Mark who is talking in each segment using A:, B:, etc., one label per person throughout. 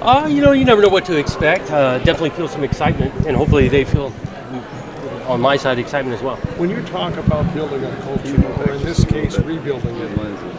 A: You never know what to expect. Definitely feel some excitement, and hopefully they feel, on my side, excitement as well.
B: When you talk about building a culture, or in this case, rebuilding it,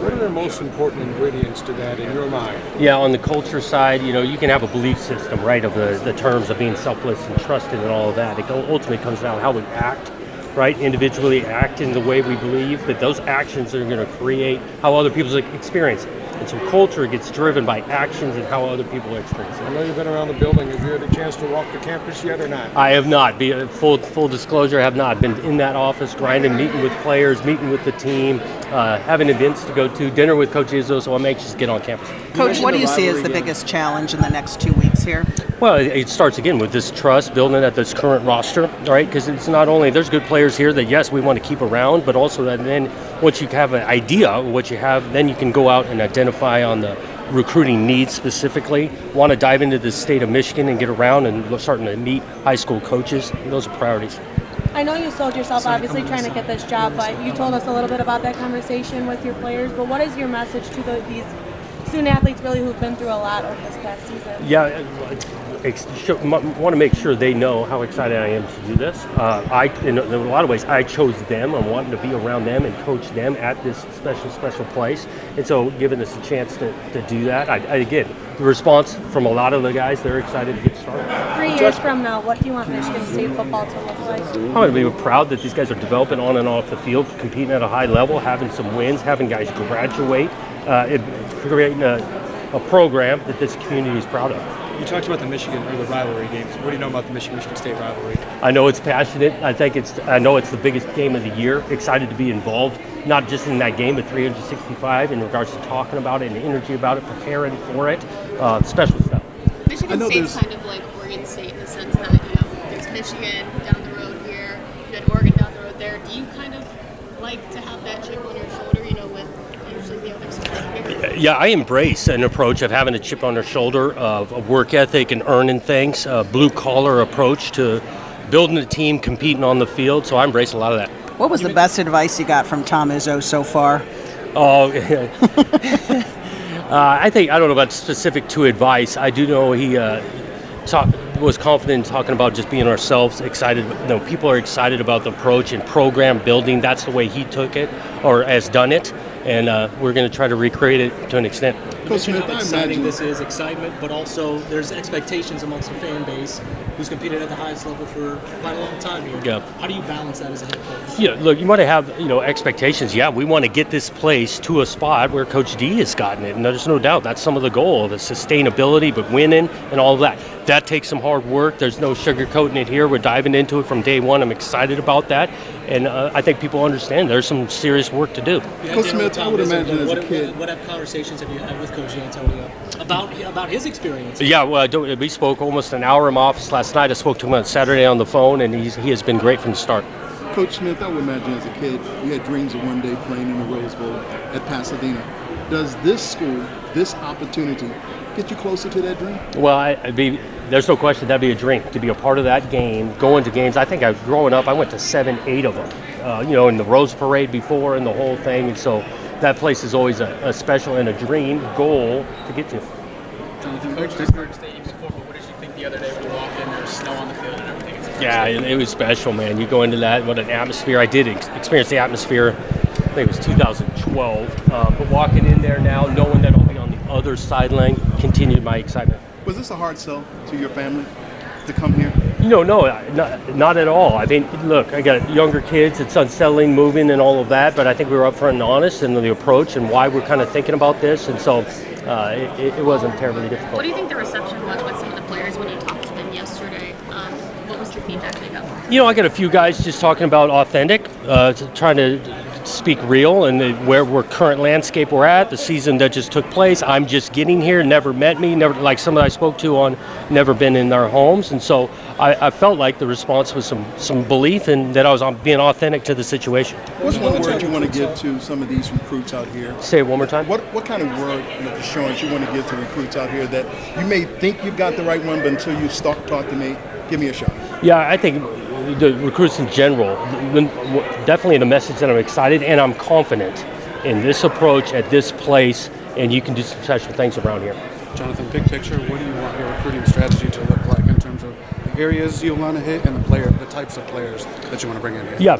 B: what are the most important ingredients to that in your mind?
A: Yeah, on the culture side, you can have a belief system, right, of the terms of being selfless and trusted and all of that. It ultimately comes down to how we act, right, individually act in the way we believe, but those actions are going to create how other people experience it. And so culture gets driven by actions and how other people experience it.
B: I know you've been around the building. Have you had a chance to walk the campus yet or not?
A: I have not. Full disclosure, I have not. Been in that office, grinding, meeting with players, meeting with the team, having events to go to, dinner with Coach Izzo, so I'm anxious to get on campus.
C: Coach, what do you see as the biggest challenge in the next 2 weeks here?
A: Well, it starts again with this trust, building at this current roster, right? Because it's not only, there's good players here that, yes, we want to keep around, but also that then once you have an idea of what you have, then you can go out and identify on the recruiting needs specifically. Want to dive into the state of Michigan and get around and starting to meet high school coaches. Those are priorities.
D: I know you sold yourself, obviously, trying to get this job, but you told us a little bit about that conversation with your players. But what is your message to these student athletes really who've been through a lot over this past season?
A: Yeah, want to make sure they know how excited I am to do this. In a lot of ways, I chose them. I'm wanting to be around them and coach them at this special place. And so giving us a chance to do that, again, the response from a lot of the guys, they're excited to get started.
D: 3 years from now, what do you want Michigan State football to look like?
A: I'm going to be proud that these guys are developing on and off the field, competing at a high level, having some wins, having guys graduate, creating a program that this community is proud of.
E: You talked about the rivalry games. What do you know about the Michigan State rivalry?
A: I know it's passionate. I know it's the biggest game of the year. Excited to be involved, not just in that game, but 365 in regards to talking about it and the energy about it, preparing for it. Special stuff.
F: Michigan State's kind of like Oregon State in the sense that, there's Michigan down the road here, you had Oregon down the road there. Do you kind of like to have that chip on your shoulder, with usually the other schools?
A: Yeah, I embrace an approach of having a chip on their shoulder, of a work ethic and earning things, a blue-collar approach to building a team, competing on the field. So I embrace a lot of that.
C: What was the best advice you got from Tom Izzo so far?
A: Oh, I don't know about specific to advice. I do know he was confident in talking about just being ourselves, excited. People are excited about the approach and program building. That's the way he took it or has done it. And we're going to try to recreate it to an extent.
G: Coach Smith, how exciting this is, excitement, but also there's expectations amongst the fan base who's competed at the highest level for quite a long time here.
A: Yeah.
G: How do you balance that as a head coach?
A: Yeah, look, you want to have expectations. Yeah, we want to get this place to a spot where Coach D has gotten it, and there's no doubt that's some of the goal, the sustainability, but winning and all of that. That takes some hard work. There's no sugarcoating it here. We're diving into it from day one. I'm excited about that, and I think people understand there's some serious work to do.
G: Coach Smith, I would imagine as a kid. What conversations have you had with Coach D'Antonio about his experience?
A: Yeah, well, we spoke almost an hour in my office last night. I spoke to him on Saturday on the phone, and he has been great from the start.
H: Coach Smith, I would imagine as a kid, you had dreams of one day playing in the Rose Bowl at Pasadena. Does this school, this opportunity, get you closer to that dream?
A: Well, there's no question that'd be a dream, to be a part of that game, going to games. I think growing up, I went to 7, 8 of them, in the Rose Parade before and the whole thing. And so that place is always a special and a dream goal to get to.
G: Jonathan, Coach just heard stadiums before, but what did you think the other day when you walked in, there was snow on the field and everything?
A: Yeah, it was special, man. You go into that, what an atmosphere. I did experience the atmosphere, I think it was 2012. But walking in there now, knowing that I'll be on the other sideline, continued my excitement.
H: Was this a hard sell to your family to come here?
A: No, not at all. I mean, look, I got younger kids. It's unsettling, moving, and all of that. But I think we were upfront and honest in the approach and why we're kind of thinking about this. And so it wasn't terribly difficult.
F: What do you think the reception was with some of the players when you talked to them yesterday? What was the feedback they got?
A: I got a few guys just talking about authentic, trying to speak real and where we're current landscape we're at, the season that just took place. I'm just getting here, never met me, never like someone I spoke to on, never been in their homes. And so I felt like the response was some belief in that I was being authentic to the situation.
H: What's one word you want to give to some of these recruits out here?
A: Say it one more time.
H: What kind of word of assurance you want to give to recruits out here that you may think you've got the right one, but until you talk to me, give me a shot.
A: Yeah, I think the recruits in general, definitely the message that I'm excited and I'm confident in this approach at this place, and you can do some special things around here.
I: Jonathan, big picture, what do you want your recruiting strategy to look like in terms of the areas you want to hit and the types of players that you want to bring in here?
A: Yeah,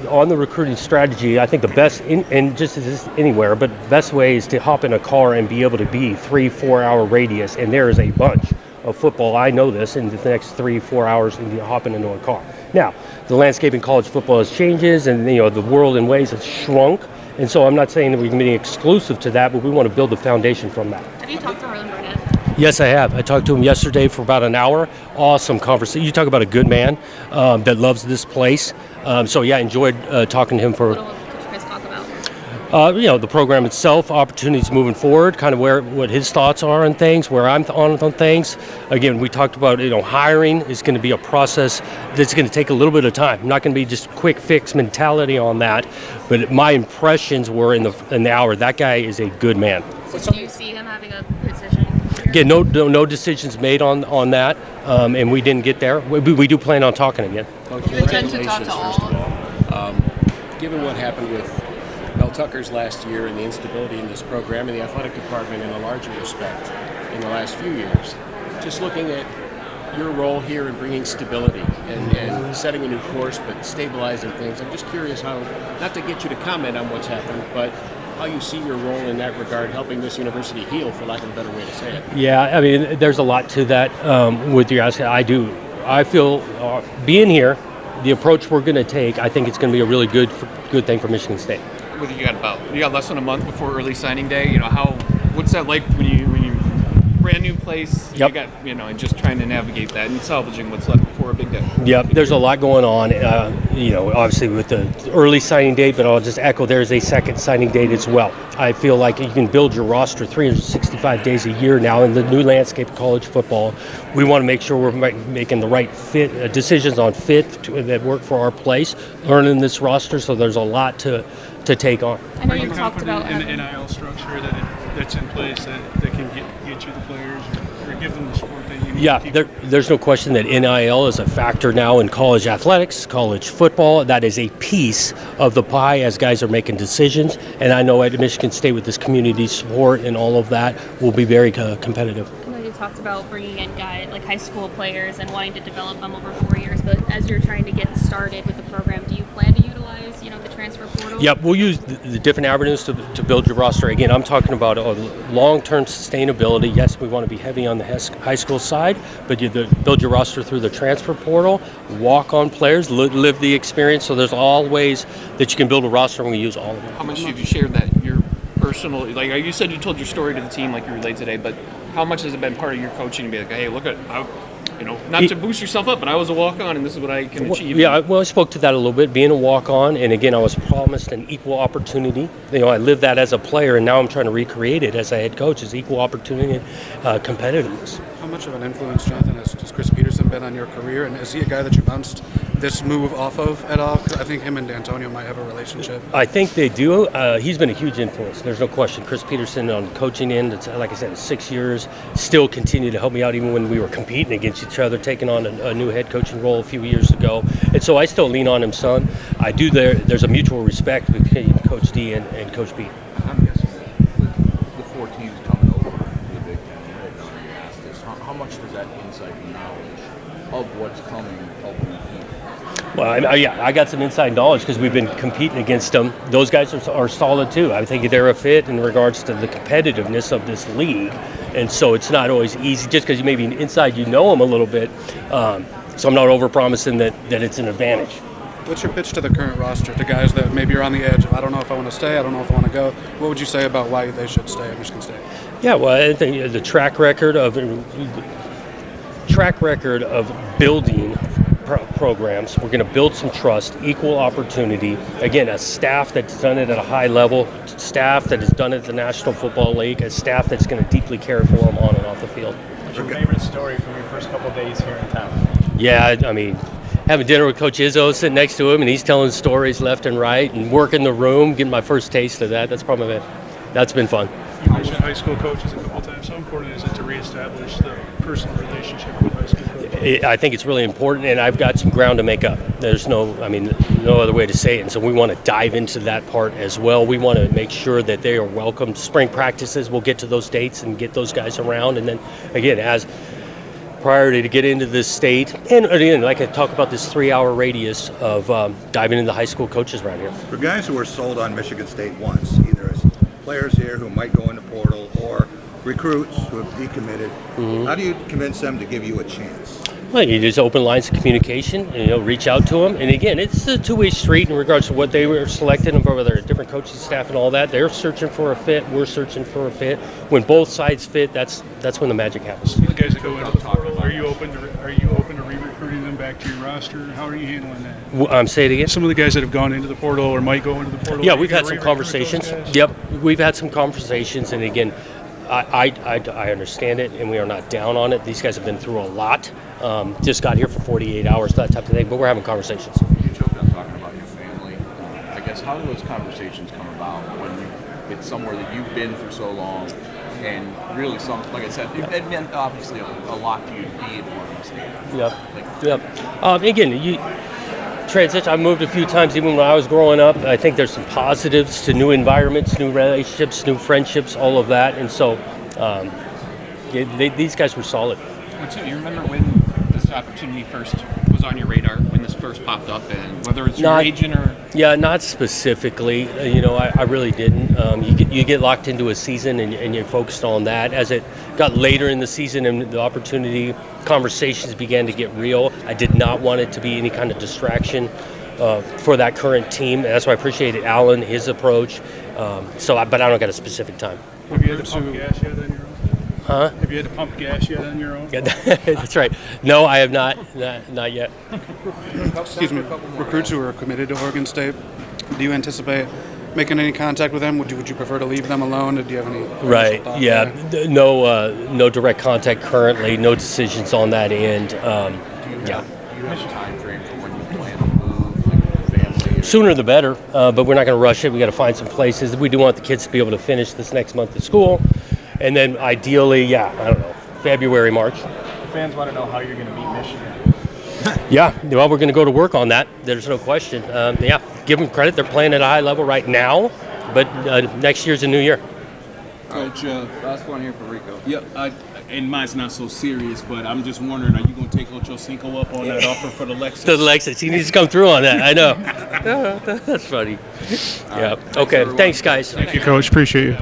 A: on the recruiting strategy, I think the best, and just as this anywhere, but best way is to hop in a car and be able to be 3-4 hour radius, and there is a bunch of football. I know this in the next 3-4 hours, and you're hopping into a car. Now, the landscape in college football has changes, and the world in ways has shrunk. And so I'm not saying that we can be exclusive to that, but we want to build a foundation from that.
F: Have you talked to Harlan Burnett?
A: Yes, I have. I talked to him yesterday for about an hour. Awesome conversation. You talk about a good man that loves this place. So yeah, I enjoyed talking to him for.
F: What did Chris talk about?
A: The program itself, opportunities moving forward, kind of what his thoughts are on things, where I'm on things. Again, we talked about hiring is going to be a process that's going to take a little bit of time. Not going to be just quick fix mentality on that, but my impressions were in the hour. That guy is a good man.
F: So do you see him having a position?
A: Again, no decisions made on that, and we didn't get there. We do plan on talking again.
J: Well,
F: Do you intend to talk to
J: congratulations,
F: all?
J: first of all. Given what happened with Mel Tucker's last year and the instability in this program and the athletic department in a larger respect in the last few years, just looking at your role here in bringing stability and setting a new course but stabilizing things, I'm just curious how, not to get you to comment on what's happened, but how you see your role in that regard, helping this university heal, for lack of a better way to say it.
A: Yeah, I mean, there's a lot to that with your asking. I feel being here, the approach we're going to take, I think it's going to be a really good thing for Michigan State.
K: You got less than a month before early signing day. What's that like when you brand new place?
A: Yep.
K: You got and just trying to navigate that and salvaging what's left before a big day.
A: Yep, there's a lot going on. Obviously with the early signing date, but I'll just echo there's a second signing date as well. I feel like you can build your roster 365 days a year now in the new landscape of college football. We want to make sure we're making the right fit decisions on fit that work for our place, learning this roster. So there's a lot to take on.
F: I know you talked about
I: in the NIL structure that's in place that can get you the players or give them the support that you need?
A: Yeah, there's no question that NIL is a factor now in college athletics, college football. That is a piece of the pie as guys are making decisions. And I know at Michigan State with this community support and all of that, we'll be very competitive.
F: I know you talked about bringing in guys like high school players and wanting to develop them over 4 years, but as you're trying to get started with the program, do you plan to utilize the transfer portal?
A: Yep, we'll use the different avenues to build your roster. Again, I'm talking about a long-term sustainability. Yes, we want to be heavy on the high school side, but you build your roster through the transfer portal, walk-on players, live the experience. So there's all ways that you can build a roster, and we use all of them.
K: How much have you shared that your personal? Like you said, you told your story to the team like you relayed today, but how much has it been part of your coaching to be like, hey, look at not to boost yourself up, but I was a walk-on, and this is what I can achieve.
A: Yeah, I spoke to that a little bit, being a walk-on, and again, I was promised an equal opportunity. I lived that as a player, and now I'm trying to recreate it as a head coach, is equal opportunity and competitiveness.
I: How much of an influence, Jonathan, has Chris Peterson been on your career, and is he a guy that you bounced this move off of at all? 'Cause I think him and D'Antonio might have a relationship.
A: I think they do. He's been a huge influence. There's no question. Chris Peterson on coaching end, it's, like I said, 6 years, still continued to help me out even when we were competing against each other, taking on a new head coaching role a few years ago. And so I still lean on him, son. I do. There's a mutual respect between Coach D and Coach B.
L: I'm guessing with the 4 teams coming over to the Big Ten right now, you asked this, how much does that insight knowledge of what's coming help you keep?
A: Well, I got some inside knowledge because we've been competing against them. Those guys are solid too. I think they're a fit in regards to the competitiveness of this league. And so it's not always easy just because maybe inside you know them a little bit. So I'm not over-promising that it's an advantage.
I: What's your pitch to the current roster, to guys that maybe are on the edge of, I don't know if I want to stay, I don't know if I want to go? What would you say about why they should stay at Michigan State?
A: Yeah, well, I think the track record of building programs. We're going to build some trust, equal opportunity. Again, a staff that's done it at a high level, staff that has done it at the National Football League, a staff that's going to deeply care for them on and off the field.
E: What's your favorite story from your first couple days here in town?
A: Yeah, I mean, having dinner with Coach Izzo, sitting next to him, and he's telling stories left and right, and working the room, getting my first taste of that. That's probably it. That's been fun.
I: You mentioned high school coaches a couple times. How important is it to reestablish the personal relationship with high school coaches?
A: I think it's really important, and I've got some ground to make up. There's no other way to say it. And so we want to dive into that part as well. We want to make sure that they are welcome. Spring practices, we'll get to those dates and get those guys around. And then, again, as priority to get into this state, and again, like I talk about this 3-hour radius of diving into high school coaches around here.
M: For guys who were sold on Michigan State once, either as players here who might go in the portal or recruits who have decommitted, how do you convince them to give you a chance?
A: Well, you just open lines of communication, and, reach out to them. And again, it's a two-way street in regards to what they were selected and for whether different coaching staff and all that. They're searching for a fit. We're searching for a fit. When both sides fit, that's when the magic happens.
I: The guys that go into the portal, are you open to re-recruiting them back to your roster? How are you handling that?
A: Say it again.
I: Some of the guys that have gone into the portal or might go into the portal.
A: Yeah, we've had some conversations. Yep, we've had some conversations, and again, I understand it, and we are not down on it. These guys have been through a lot. Just got here for 48 hours, that type of thing, but we're having conversations.
L: You choked on talking about your family. I guess how do those conversations come about when it's somewhere that you've been for so long, and really like I said, it meant obviously a lot to you to be in Oregon State.
A: Yep. Again, transition. I've moved a few times even when I was growing up. I think there's some positives to new environments, new relationships, new friendships, all of that, and so these guys were solid.
K: You remember when this opportunity first was on your radar, when this first popped up, and whether it's your agent or?
A: Yeah, not specifically. I really didn't. You get locked into a season and you're focused on that. As it got later in the season and the opportunity, conversations began to get real. I did not want it to be any kind of distraction for that current team. That's why I appreciated Alan, his approach. But I don't got a specific time.
I: Have you had to pump gas yet on your own?
A: Huh?
I: Have you had to pump gas yet on your own?
A: Yeah, that's right. No, I have not. Not yet.
I: Excuse me. Recruits who are committed to Oregon State, do you anticipate making any contact with them? Would you prefer to leave them alone? Or do you have any?
A: Right. Yeah. No direct contact currently. No decisions on that end.
L: Do you have a time frame for when you plan to move, like your family?
A: Sooner the better. But we're not going to rush it. We got to find some places. We do want the kids to be able to finish this next month of school. And then ideally, I don't know, February, March.
E: The fans want to know how you're going to beat Michigan.
A: Yeah, well, we're going to go to work on that. There's no question. Give them credit. They're playing at a high level right now, but next year's a new year.
N: Coach, last one here for Rico. Yeah, and mine's not so serious, but I'm just wondering, are you going to take Ocho Cinco up on that offer for the Lexus?
A: The Lexus. He needs to come through on that. I know. That's funny. Yeah. Okay. Thanks, guys.
I: Thank you, Coach. Appreciate you.